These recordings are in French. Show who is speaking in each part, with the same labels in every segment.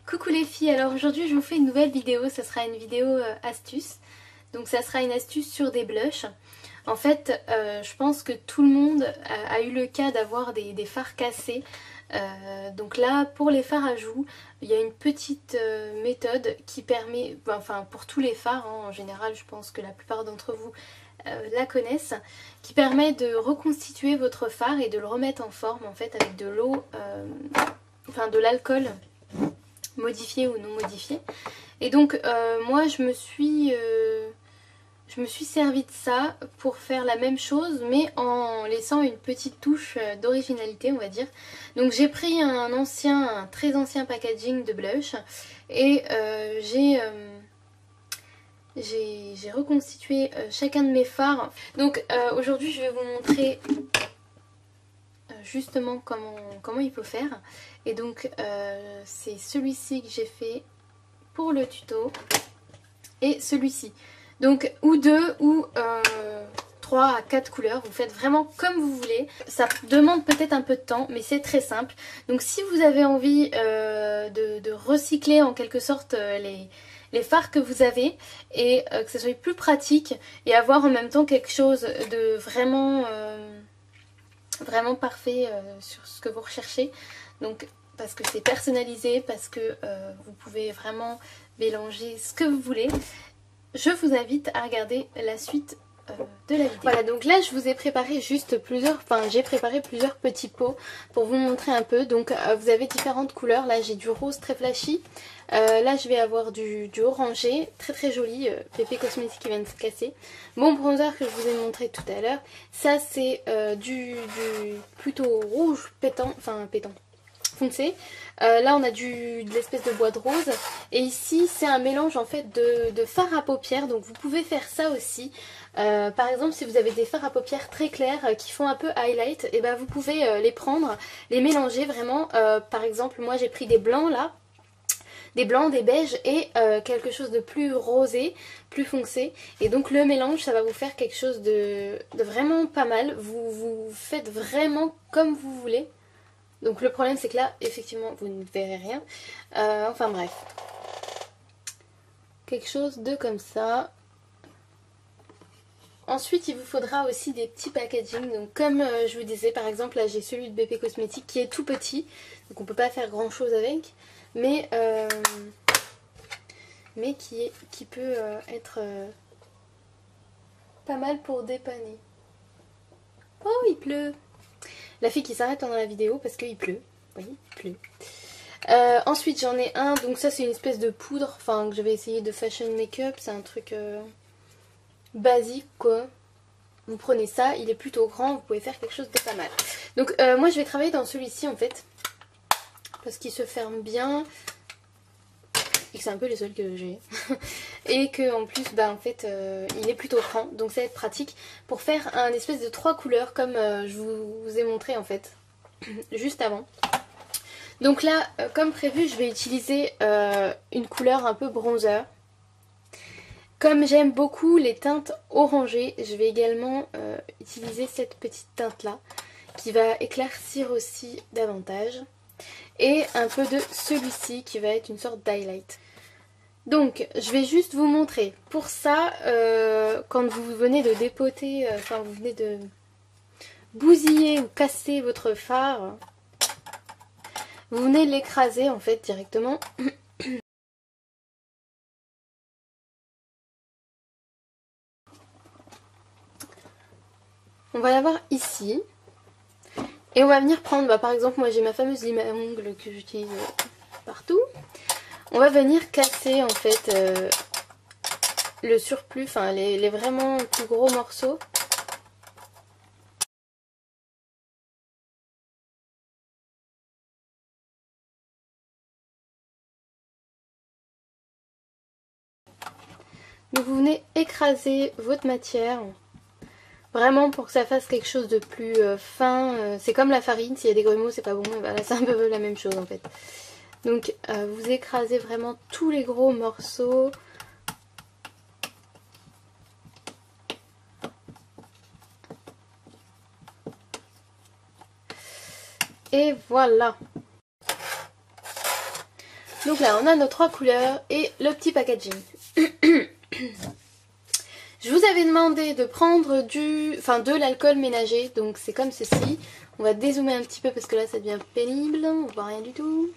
Speaker 1: Coucou les filles, alors aujourd'hui je vous fais une nouvelle vidéo, ça sera une vidéo astuce. Donc ça sera une astuce sur des blushs. En fait, je pense que tout le monde a eu le cas d'avoir des fards cassés. Donc là, pour les fards à joues, il y a une petite méthode qui permet, enfin pour tous les fards, hein, en général je pense que la plupart d'entre vous la connaissent, qui permet de reconstituer votre fard et de le remettre en forme en fait avec de l'eau, enfin de l'alcool modifié ou non modifié. Et donc moi je me suis servi de ça pour faire la même chose mais en laissant une petite touche d'originalité, on va dire. Donc j'ai pris un très ancien packaging de blush et j'ai reconstitué chacun de mes fards. Donc aujourd'hui je vais vous montrer justement comment il faut faire. Et donc c'est celui-ci que j'ai fait pour le tuto et celui-ci. Donc ou deux ou 3 à 4 couleurs, vous faites vraiment comme vous voulez. Ça demande peut-être un peu de temps mais c'est très simple. Donc si vous avez envie de recycler en quelque sorte les fards que vous avez et que ça soit plus pratique et avoir en même temps quelque chose de vraiment parfait sur ce que vous recherchez. Donc parce que c'est personnalisé, parce que vous pouvez vraiment mélanger ce que vous voulez. Je vous invite à regarder la suite de la vidéo. Voilà, donc là je vous ai préparé juste j'ai préparé plusieurs petits pots pour vous montrer un peu. Donc vous avez différentes couleurs. Là j'ai du rose très flashy. Là je vais avoir du orangé, très très joli, Pépé Cosmétique qui vient de se casser. Mon bronzer que je vous ai montré tout à l'heure, ça c'est du plutôt rouge pétant, foncé. Là on a de l'espèce de bois de rose. Et ici c'est un mélange en fait de fard à paupières. Donc vous pouvez faire ça aussi. Par exemple si vous avez des fards à paupières très clairs qui font un peu highlight, et ben vous pouvez les prendre, les mélanger vraiment. Par exemple moi j'ai pris des blancs là. Des blancs, des beiges et quelque chose de plus rosé, plus foncé. Et donc le mélange, ça va vous faire quelque chose de vraiment pas mal. Vous faites vraiment comme vous voulez. Donc le problème c'est que là, effectivement, vous ne verrez rien. Enfin bref. Quelque chose de comme ça. Ensuite, il vous faudra aussi des petits packaging. Donc comme je vous disais, par exemple, là j'ai celui de BP Cosmétique qui est tout petit. Donc on peut pas faire grand chose avec. Mais qui peut être pas mal pour dépanner. Oh, il pleut! La fille qui s'arrête pendant la vidéo parce qu'il pleut. Oui, il pleut. Ensuite, j'en ai un. Donc ça, c'est une espèce de poudre. Enfin, que j'avais essayé de fashion make-up. C'est un truc basique, quoi. Vous prenez ça. Il est plutôt grand. Vous pouvez faire quelque chose de pas mal. Donc, moi, je vais travailler dans celui-ci, en fait. Parce qu'il se ferme bien. Et que c'est un peu les seuls que j'ai. Et que en plus en fait il est plutôt grand. Donc ça va être pratique pour faire un espèce de 3 couleurs comme je vous ai montré en fait juste avant. Donc là comme prévu je vais utiliser une couleur un peu bronzer. Comme j'aime beaucoup les teintes orangées, je vais également utiliser cette petite teinte là qui va éclaircir aussi davantage. Et un peu de celui-ci qui va être une sorte d'highlight. Donc je vais juste vous montrer. Pour ça, quand vous venez de dépoter, vous venez de bousiller ou casser votre fard, vous venez l'écraser en fait directement. On va l'avoir ici. Et on va venir prendre, par exemple moi j'ai ma fameuse lime à ongles que j'utilise partout. On va venir casser en fait le surplus, les vraiment plus gros morceaux. Donc vous venez écraser votre matière. Vraiment pour que ça fasse quelque chose de plus fin. C'est comme la farine, s'il y a des grumeaux c'est pas bon. Voilà, c'est un peu la même chose en fait. Donc vous écrasez vraiment tous les gros morceaux. Et voilà. Donc là on a nos 3 couleurs et le petit packaging. Je vous avais demandé de prendre de l'alcool ménager, donc c'est comme ceci. On va dézoomer un petit peu parce que là ça devient pénible, on voit rien du tout.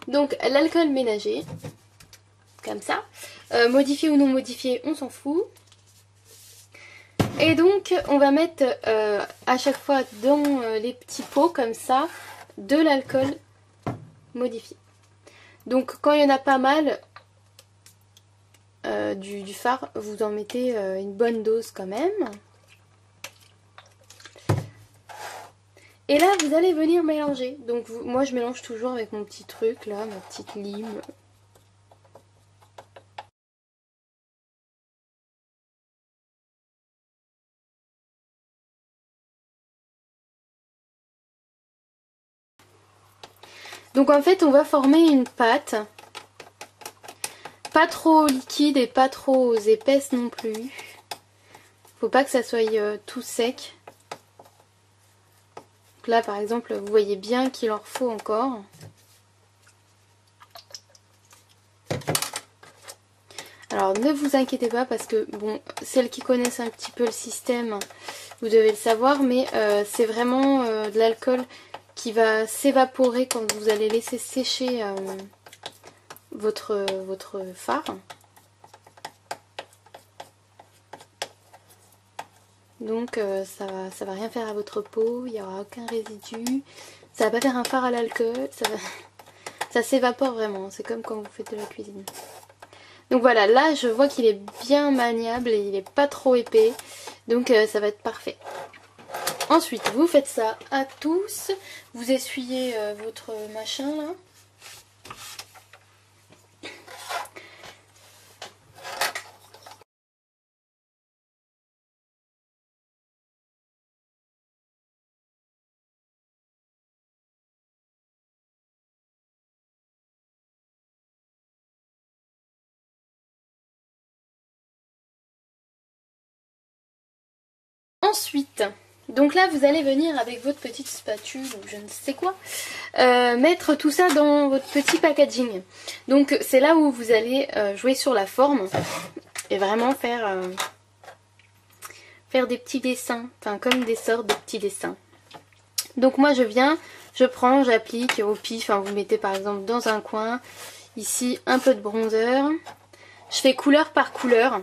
Speaker 1: Donc l'alcool ménager, comme ça. Modifié ou non modifié, on s'en fout. Et donc on va mettre à chaque fois dans les petits pots comme ça de l'alcool modifié. Donc quand il y en a pas mal du fard, vous en mettez une bonne dose quand même. Et là vous allez venir mélanger. Donc moi je mélange toujours avec mon petit truc là, ma petite lime. Donc en fait on va former une pâte. Pas trop liquide et pas trop épaisse non plus. Faut pas que ça soit tout sec. Donc là par exemple vous voyez bien qu'il en faut encore. Alors ne vous inquiétez pas parce que bon, celles qui connaissent un petit peu le système, vous devez le savoir, mais c'est vraiment de l'alcool qui va s'évaporer quand vous allez laisser sécher votre fard. Donc ça va rien faire à votre peau, il n'y aura aucun résidu, ça va pas faire un fard à l'alcool, ça s'évapore vraiment, c'est comme quand vous faites de la cuisine. Donc voilà, là je vois qu'il est bien maniable et il est pas trop épais, donc ça va être parfait. Ensuite vous faites ça à tous, vous essuyez votre machin là. Ensuite, donc là vous allez venir avec votre petite spatule ou je ne sais quoi, mettre tout ça dans votre petit packaging. Donc c'est là où vous allez jouer sur la forme et vraiment faire des petits dessins, enfin comme des sortes de petits dessins. Donc moi je prends, j'applique au pif, vous mettez par exemple dans un coin, ici un peu de bronzer. Je fais couleur par couleur.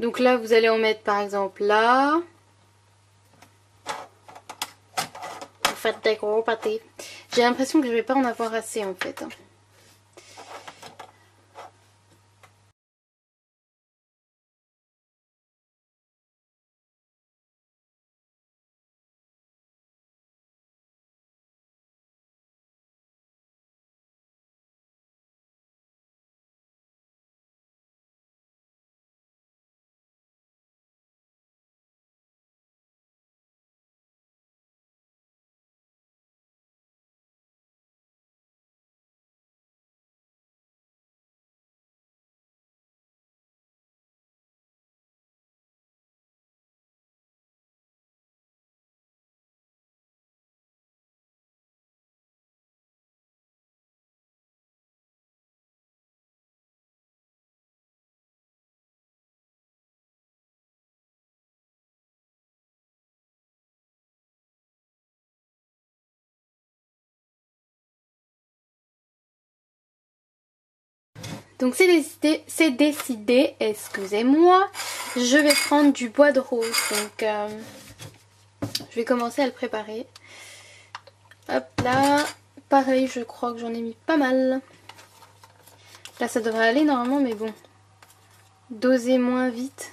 Speaker 1: Donc là vous allez en mettre par exemple là. Vous faites des gros pâtés. J'ai l'impression que je vais pas en avoir assez en fait. Donc c'est décidé, excusez-moi. Je vais prendre du bois de rose. Donc je vais commencer à le préparer. Hop là. Pareil, je crois que j'en ai mis pas mal. Là ça devrait aller normalement, mais bon. Doser moins vite.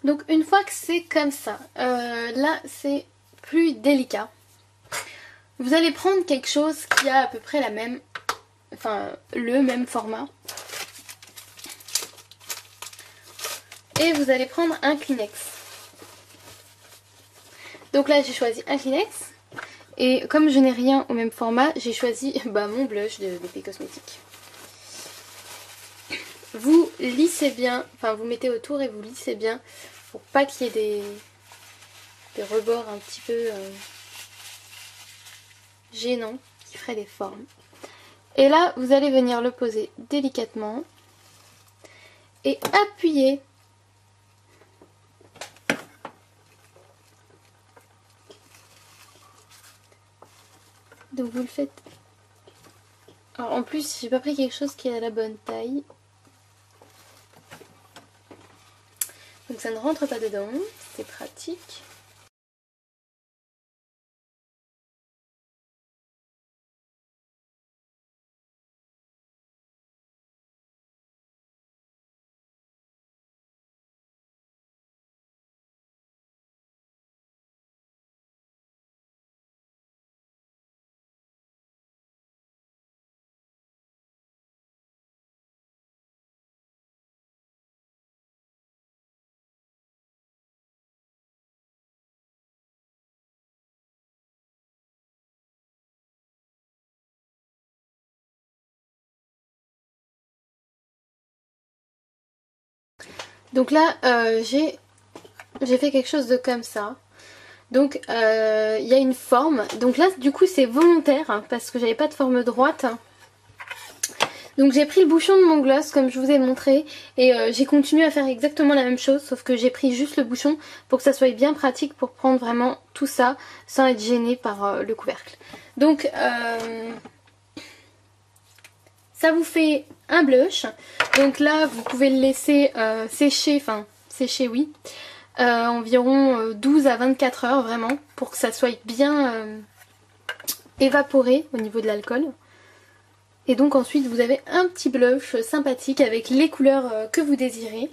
Speaker 1: Donc une fois que c'est comme ça, là c'est plus délicat. Vous allez prendre quelque chose qui a à peu près le même format. Et vous allez prendre un Kleenex. Donc là j'ai choisi un Kleenex. Et comme je n'ai rien au même format, j'ai choisi mon blush de BP Cosmetics. vous lissez bien, enfin vous mettez autour et vous lissez bien pour pas qu'il y ait des rebords un petit peu gênants qui feraient des formes. Et là, vous allez venir le poser délicatement et appuyer. Donc vous le faites. Alors en plus, j'ai pas pris quelque chose qui est à la bonne taille. Donc ça ne rentre pas dedans, c'est pratique. Donc là, j'ai fait quelque chose de comme ça. Donc il y a une forme. Donc là, du coup, c'est volontaire hein, parce que j'avais pas de forme droite. Donc j'ai pris le bouchon de mon gloss comme je vous ai montré et j'ai continué à faire exactement la même chose sauf que j'ai pris juste le bouchon pour que ça soit bien pratique pour prendre vraiment tout ça sans être gêné par le couvercle. Donc ça vous fait un blush. Donc là vous pouvez le laisser sécher, enfin sécher oui, environ 12 à 24 heures vraiment pour que ça soit bien évaporé au niveau de l'alcool. Et donc ensuite vous avez un petit blush sympathique avec les couleurs que vous désirez.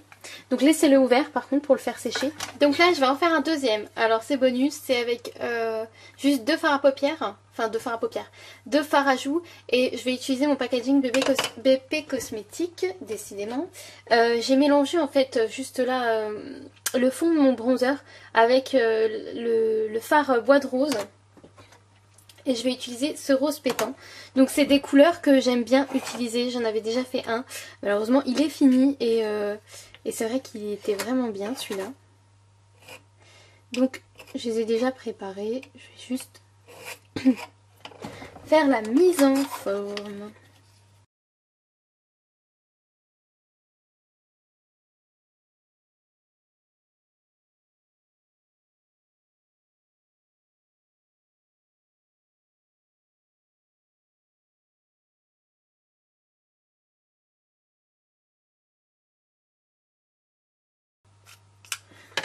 Speaker 1: Donc laissez-le ouvert par contre pour le faire sécher. Donc là je vais en faire un deuxième. Alors c'est bonus, c'est avec juste deux fards à paupières. Enfin deux fards à paupières. Deux fards à joues. Et je vais utiliser mon packaging BP Cosmétique, décidément. J'ai mélangé en fait juste là le fond de mon bronzer avec le fard bois de rose. Et je vais utiliser ce rose pétant. Donc c'est des couleurs que j'aime bien utiliser. J'en avais déjà fait un. Malheureusement il est fini. Et c'est vrai qu'il était vraiment bien celui-là. Donc je les ai déjà préparés. Je vais juste faire la mise en forme.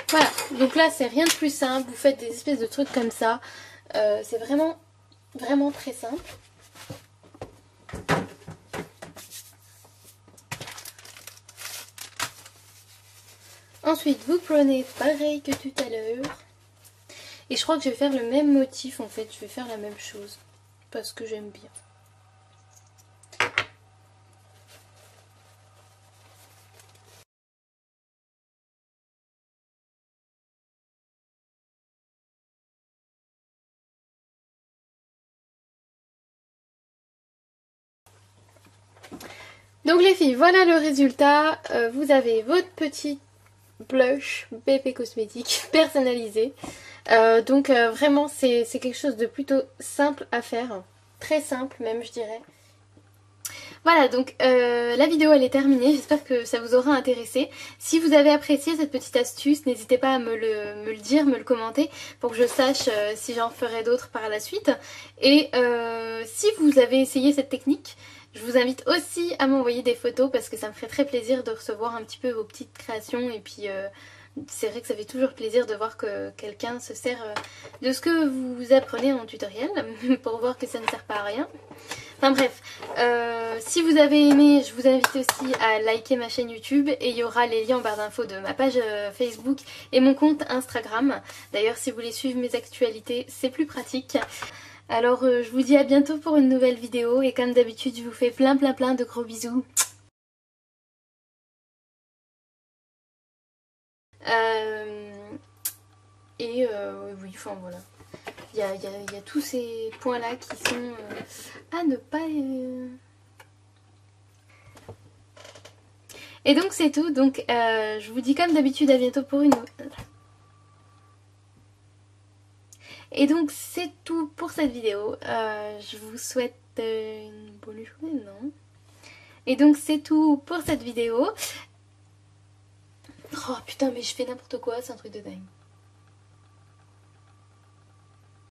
Speaker 1: Voilà, donc là c'est rien de plus simple, vous faites des espèces de trucs comme ça, c'est vraiment très simple. Ensuite vous prenez pareil que tout à l'heure, et je crois que je vais faire le même motif en fait, je vais faire la même chose, parce que j'aime bien. Donc les filles, voilà le résultat. Vous avez votre petit blush BP Cosmétique personnalisé. Donc vraiment c'est quelque chose de plutôt simple à faire. Très simple même je dirais. Voilà donc la vidéo elle est terminée, j'espère que ça vous aura intéressé. Si vous avez apprécié cette petite astuce, n'hésitez pas à me le dire, me le commenter pour que je sache si j'en ferai d'autres par la suite. Et si vous avez essayé cette technique, je vous invite aussi à m'envoyer des photos parce que ça me ferait très plaisir de recevoir un petit peu vos petites créations et puis c'est vrai que ça fait toujours plaisir de voir que quelqu'un se sert de ce que vous apprenez en tutoriel pour voir que ça ne sert pas à rien. Enfin bref, si vous avez aimé, je vous invite aussi à liker ma chaîne YouTube et il y aura les liens en barre d'infos de ma page Facebook et mon compte Instagram. D'ailleurs si vous voulez suivre mes actualités, c'est plus pratique. Alors je vous dis à bientôt pour une nouvelle vidéo et comme d'habitude je vous fais plein de gros bisous. Oui, enfin voilà. Il y a tous ces points là qui sont à ne pas... Et donc c'est tout, donc je vous dis comme d'habitude à bientôt pour une... Et donc c'est tout pour cette vidéo, je vous souhaite une bonne journée, non? Et donc c'est tout pour cette vidéo. Oh putain mais je fais n'importe quoi, c'est un truc de dingue.